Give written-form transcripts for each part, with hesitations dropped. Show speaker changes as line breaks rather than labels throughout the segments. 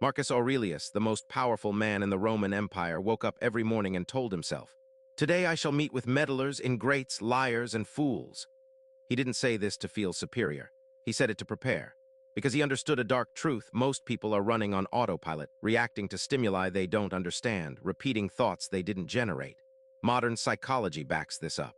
Marcus Aurelius, the most powerful man in the Roman Empire, woke up every morning and told himself, "Today I shall meet with meddlers, ingrates, liars, and fools." He didn't say this to feel superior. He said it to prepare. Because he understood a dark truth: most people are running on autopilot, reacting to stimuli they don't understand, repeating thoughts they didn't generate. Modern psychology backs this up.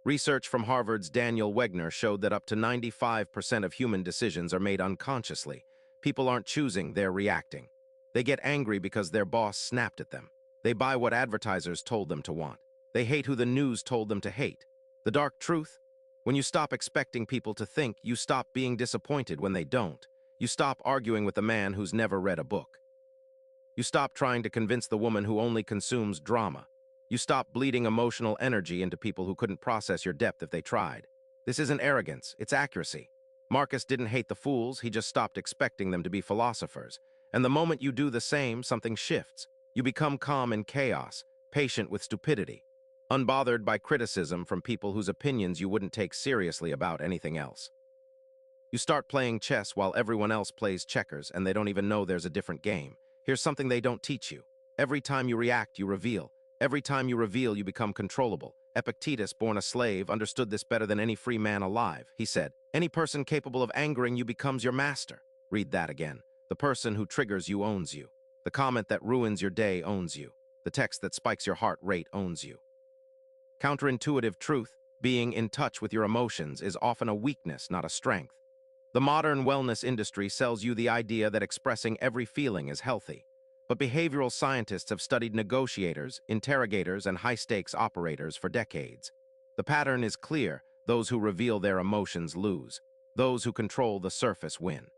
Research from Harvard's Daniel Wegner showed that up to 95% of human decisions are made unconsciously. People aren't choosing, they're reacting. They get angry because their boss snapped at them. They buy what advertisers told them to want. They hate who the news told them to hate. The dark truth? When you stop expecting people to think, you stop being disappointed when they don't. You stop arguing with a man who's never read a book. You stop trying to convince the woman who only consumes drama. You stop bleeding emotional energy into people who couldn't process your depth if they tried. This isn't arrogance, it's accuracy. Marcus didn't hate the fools, he just stopped expecting them to be philosophers. And the moment you do the same, something shifts. You become calm in chaos, patient with stupidity, unbothered by criticism from people whose opinions you wouldn't take seriously about anything else. You start playing chess while everyone else plays checkers and they don't even know there's a different game. Here's something they don't teach you. Every time you react, you reveal. Every time you reveal, you become controllable. Epictetus, born a slave, understood this better than any free man alive. He said, "Any person capable of angering you becomes your master." Read that again. The person who triggers you owns you. The comment that ruins your day owns you. The text that spikes your heart rate owns you. Counterintuitive truth: being in touch with your emotions is often a weakness, not a strength. The modern wellness industry sells you the idea that expressing every feeling is healthy. But behavioral scientists have studied negotiators, interrogators, and high-stakes operators for decades. The pattern is clear: those who reveal their emotions lose. Those who control the surface win.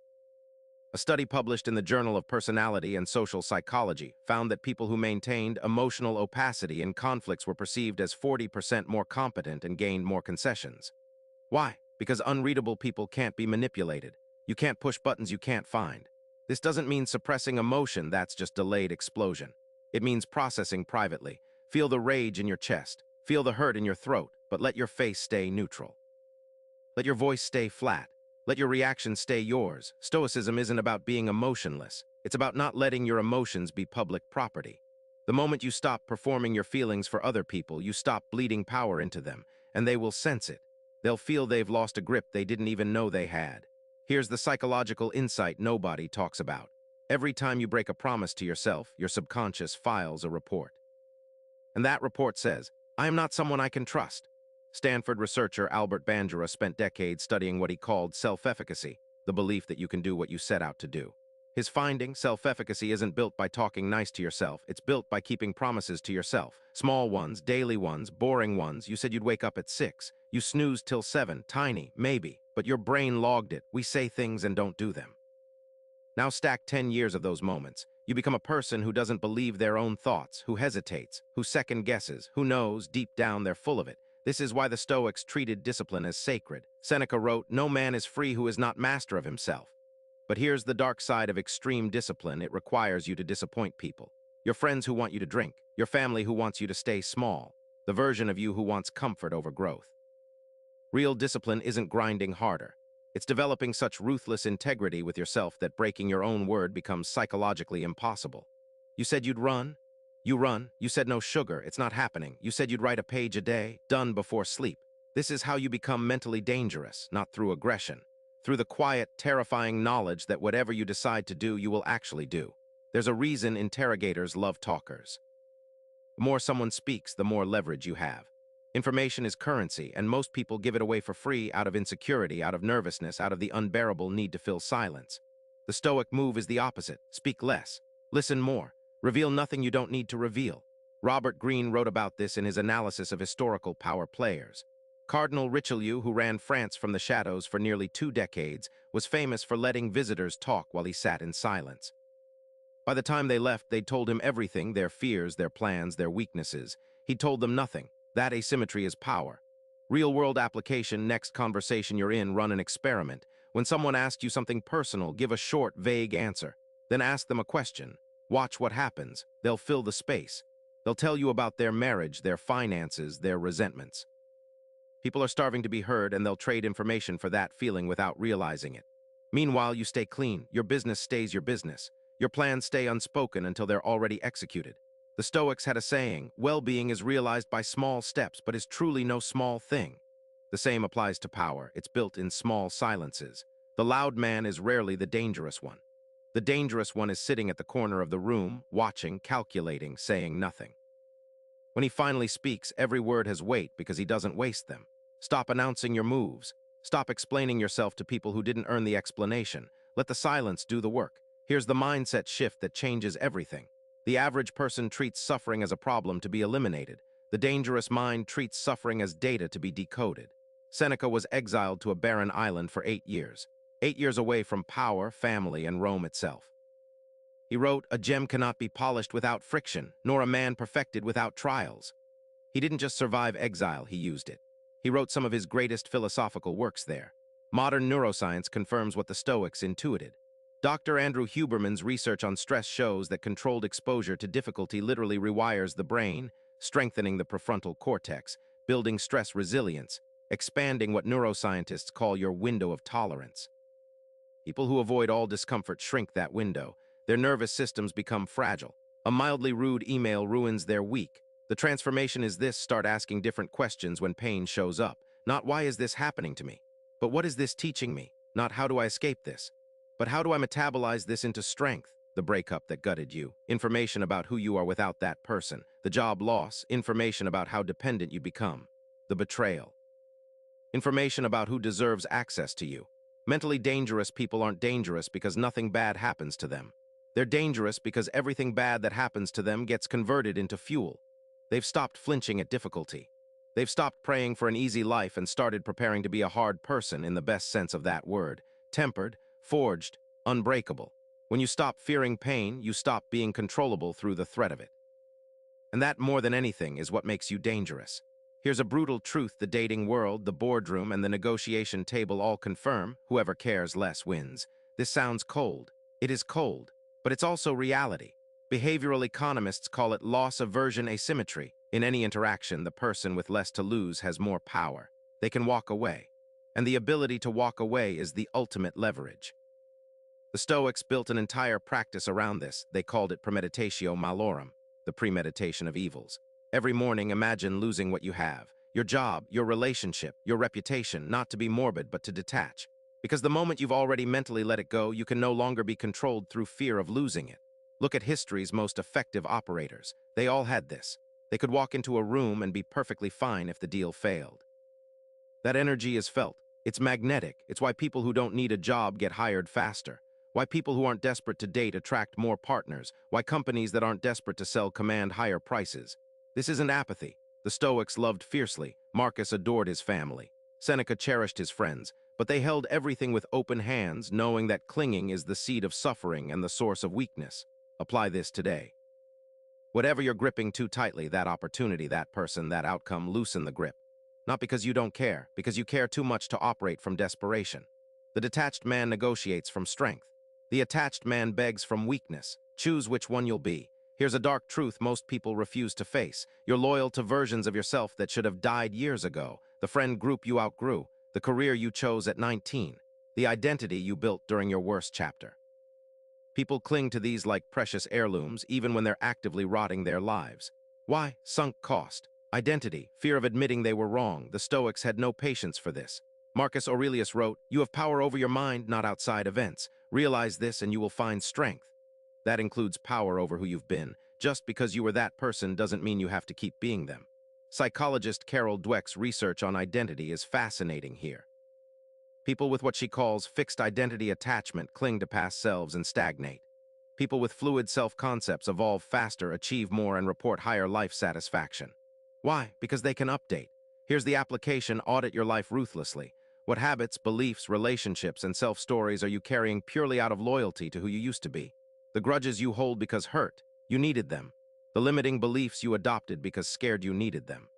A study published in the Journal of Personality and Social Psychology found that people who maintained emotional opacity in conflicts were perceived as 40% more competent and gained more concessions. Why? Because unreadable people can't be manipulated. You can't push buttons you can't find. This doesn't mean suppressing emotion, that's just delayed explosion. It means processing privately. Feel the rage in your chest. Feel the hurt in your throat, but let your face stay neutral. Let your voice stay flat. Let your reaction stay yours. Stoicism isn't about being emotionless. It's about not letting your emotions be public property. The moment you stop performing your feelings for other people, you stop bleeding power into them, and they will sense it. They'll feel they've lost a grip they didn't even know they had. Here's the psychological insight nobody talks about. Every time you break a promise to yourself, your subconscious files a report. And that report says, "I am not someone I can trust." Stanford researcher Albert Bandura spent decades studying what he called self-efficacy, the belief that you can do what you set out to do. His finding: self-efficacy isn't built by talking nice to yourself, it's built by keeping promises to yourself. Small ones, daily ones, boring ones. You said you'd wake up at 6. You snoozed till 7, tiny, maybe, but your brain logged it. We say things and don't do them. Now stack 10 years of those moments. You become a person who doesn't believe their own thoughts, who hesitates, who second guesses, who knows deep down they're full of it. This is why the Stoics treated discipline as sacred. Seneca wrote, "No man is free who is not master of himself." But here's the dark side of extreme discipline: it requires you to disappoint people. Your friends who want you to drink, your family who wants you to stay small, the version of you who wants comfort over growth. Real discipline isn't grinding harder. It's developing such ruthless integrity with yourself that breaking your own word becomes psychologically impossible. You said you'd run. You run. You said no sugar, it's not happening. You said you'd write a page a day, done before sleep. This is how you become mentally dangerous, not through aggression. Through the quiet, terrifying knowledge that whatever you decide to do, you will actually do. There's a reason interrogators love talkers. The more someone speaks, the more leverage you have. Information is currency, and most people give it away for free out of insecurity, out of nervousness, out of the unbearable need to fill silence. The Stoic move is the opposite: speak less, listen more, reveal nothing you don't need to reveal. Robert Greene wrote about this in his analysis of historical power players. Cardinal Richelieu, who ran France from the shadows for nearly 2 decades, was famous for letting visitors talk while he sat in silence. By the time they left, they'd told him everything: their fears, their plans, their weaknesses. He'd told them nothing. That asymmetry is power. Real-world application: next conversation you're in, run an experiment. When someone asks you something personal, give a short, vague answer. Then ask them a question. Watch what happens. They'll fill the space. They'll tell you about their marriage, their finances, their resentments. People are starving to be heard, and they'll trade information for that feeling without realizing it. Meanwhile, you stay clean. Your business stays your business. Your plans stay unspoken until they're already executed. The Stoics had a saying, well-being is realized by small steps, but is truly no small thing. The same applies to power. It's built in small silences. The loud man is rarely the dangerous one. The dangerous one is sitting at the corner of the room, watching, calculating, saying nothing. When he finally speaks, every word has weight because he doesn't waste them. Stop announcing your moves. Stop explaining yourself to people who didn't earn the explanation. Let the silence do the work. Here's the mindset shift that changes everything. The average person treats suffering as a problem to be eliminated. The dangerous mind treats suffering as data to be decoded. Seneca was exiled to a barren island for 8 years. 8 years away from power, family, and Rome itself. He wrote, "A gem cannot be polished without friction, nor a man perfected without trials." He didn't just survive exile, he used it. He wrote some of his greatest philosophical works there. Modern neuroscience confirms what the Stoics intuited. Dr. Andrew Huberman's research on stress shows that controlled exposure to difficulty literally rewires the brain, strengthening the prefrontal cortex, building stress resilience, expanding what neuroscientists call your window of tolerance. People who avoid all discomfort shrink that window. Their nervous systems become fragile. A mildly rude email ruins their week. The transformation is this: start asking different questions when pain shows up. Not why is this happening to me, but what is this teaching me? Not how do I escape this, but how do I metabolize this into strength? The breakup that gutted you, information about who you are without that person. The job loss, information about how dependent you become. The betrayal, information about who deserves access to you. Mentally dangerous people aren't dangerous because nothing bad happens to them. They're dangerous because everything bad that happens to them gets converted into fuel. They've stopped flinching at difficulty. They've stopped praying for an easy life and started preparing to be a hard person in the best sense of that word. Tempered, forged, unbreakable. When you stop fearing pain, you stop being controllable through the threat of it. And that, more than anything, is what makes you dangerous. Here's a brutal truth the dating world, the boardroom, and the negotiation table all confirm: whoever cares less wins. This sounds cold. It is cold, but it's also reality. Behavioral economists call it loss aversion asymmetry. In any interaction, the person with less to lose has more power. They can walk away. And the ability to walk away is the ultimate leverage. The Stoics built an entire practice around this. They called it premeditatio malorum, the premeditation of evils. Every morning, imagine losing what you have: your job, your relationship, your reputation, not to be morbid, but to detach. Because the moment you've already mentally let it go, you can no longer be controlled through fear of losing it. Look at history's most effective operators. They all had this. They could walk into a room and be perfectly fine if the deal failed. That energy is felt. It's magnetic. It's why people who don't need a job get hired faster. Why people who aren't desperate to date attract more partners. Why companies that aren't desperate to sell command higher prices. This isn't apathy. The Stoics loved fiercely. Marcus adored his family. Seneca cherished his friends. But they held everything with open hands, knowing that clinging is the seed of suffering and the source of weakness. Apply this today. Whatever you're gripping too tightly, that opportunity, that person, that outcome, loosen the grip. Not because you don't care, because you care too much to operate from desperation. The detached man negotiates from strength. The attached man begs from weakness. Choose which one you'll be. Here's a dark truth most people refuse to face. You're loyal to versions of yourself that should have died years ago. The friend group you outgrew. The career you chose at 19. The identity you built during your worst chapter. People cling to these like precious heirlooms, even when they're actively rotting their lives. Why? Sunk cost. Identity, fear of admitting they were wrong. The Stoics had no patience for this. Marcus Aurelius wrote, "You have power over your mind, not outside events. Realize this and you will find strength." That includes power over who you've been. Just because you were that person doesn't mean you have to keep being them. Psychologist Carol Dweck's research on identity is fascinating here. People with what she calls fixed identity attachment cling to past selves and stagnate. People with fluid self-concepts evolve faster, achieve more, and report higher life satisfaction. Why? Because they can update. Here's the application: audit your life ruthlessly. What habits, beliefs, relationships, and self-stories are you carrying purely out of loyalty to who you used to be? The grudges you hold because hurt, you needed them. The limiting beliefs you adopted because scared you needed them.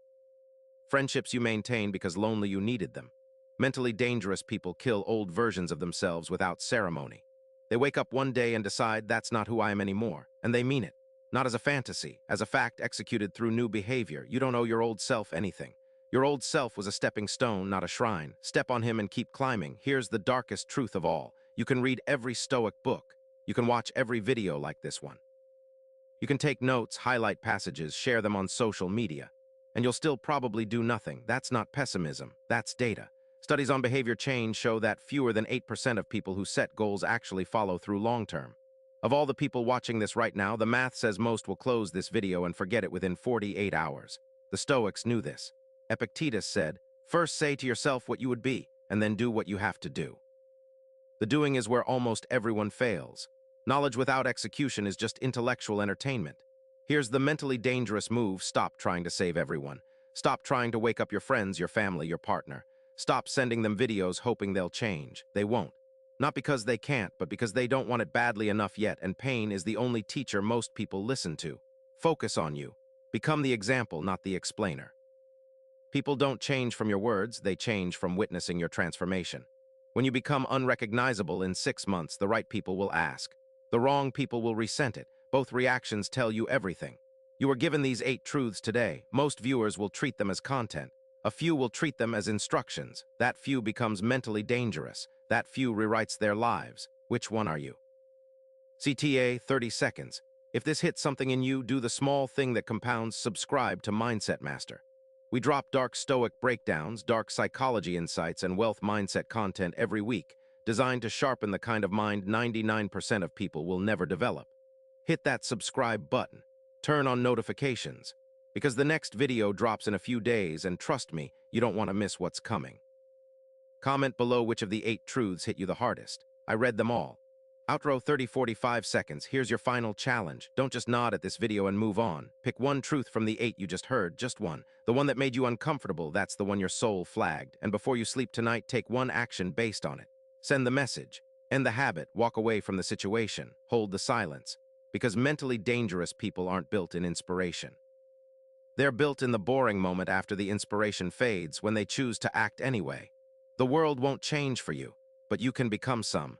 Friendships you maintain because lonely you needed them. Mentally dangerous people kill old versions of themselves without ceremony. They wake up one day and decide, that's not who I am anymore, and they mean it. Not as a fantasy, as a fact executed through new behavior. You don't owe your old self anything. Your old self was a stepping stone, not a shrine. Step on him and keep climbing. Here's the darkest truth of all. You can read every Stoic book. You can watch every video like this one. You can take notes, highlight passages, share them on social media. And you'll still probably do nothing. That's not pessimism. That's data. Studies on behavior change show that fewer than 8% of people who set goals actually follow through long-term. Of all the people watching this right now, the math says most will close this video and forget it within 48 hours. The Stoics knew this. Epictetus said, "First say to yourself what you would be, and then do what you have to do." The doing is where almost everyone fails. Knowledge without execution is just intellectual entertainment. Here's the mentally dangerous move: stop trying to save everyone. Stop trying to wake up your friends, your family, your partner. Stop sending them videos hoping they'll change. They won't. Not because they can't, but because they don't want it badly enough yet, and pain is the only teacher most people listen to. Focus on you. Become the example, not the explainer. People don't change from your words, they change from witnessing your transformation. When you become unrecognizable in 6 months, the right people will ask. The wrong people will resent it. Both reactions tell you everything. You were given these 8 truths today. Most viewers will treat them as content. A few will treat them as instructions. That few becomes mentally dangerous. That few rewrites their lives. Which one are you? CTA, 30 seconds. If this hits something in you, do the small thing that compounds: subscribe to MindsetMaster. We drop dark Stoic breakdowns, dark psychology insights, and wealth mindset content every week, designed to sharpen the kind of mind 99% of people will never develop. Hit that subscribe button. Turn on notifications, because the next video drops in a few days, and trust me, you don't want to miss what's coming. Comment below which of the 8 truths hit you the hardest. I read them all. Outro, 30-45 seconds. Here's your final challenge. Don't just nod at this video and move on. Pick one truth from the 8 you just heard, just one. The one that made you uncomfortable, that's the one your soul flagged. And before you sleep tonight, take one action based on it. Send the message. End the habit. Walk away from the situation. Hold the silence. Because mentally dangerous people aren't built in inspiration. They're built in the boring moment after the inspiration fades, when they choose to act anyway. The world won't change for you, but you can become some.